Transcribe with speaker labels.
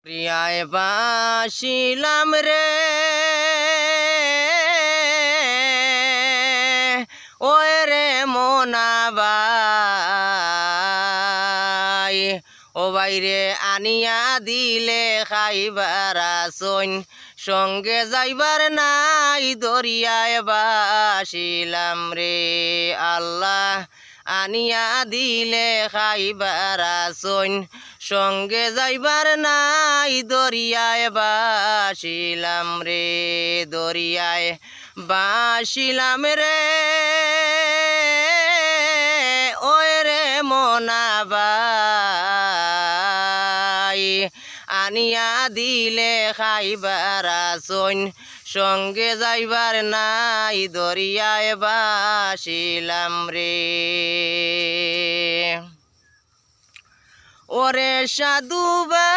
Speaker 1: প্রিয়ায় বাসিলাম রে ওই রে মোনাবাই ও বাইরে আনিয়া দিলে খাইবার আসইন সঙ্গে যাইবার নাই দরিয়ায় বাসিলাম রে আল্লাহ আনিয়া দিলে খাইবার আসইন সঙ্গে যাইবার নাই দরিয়ায় বাসিলাম রে দরিয়ায় বাসিলাম রে ওই রে মোনাবাই আনিয়া দিলে খাইবার আসইন সঙ্গে যাইবার নাই দরিয়ায় বাসিলাম রে ওরে সাধুবা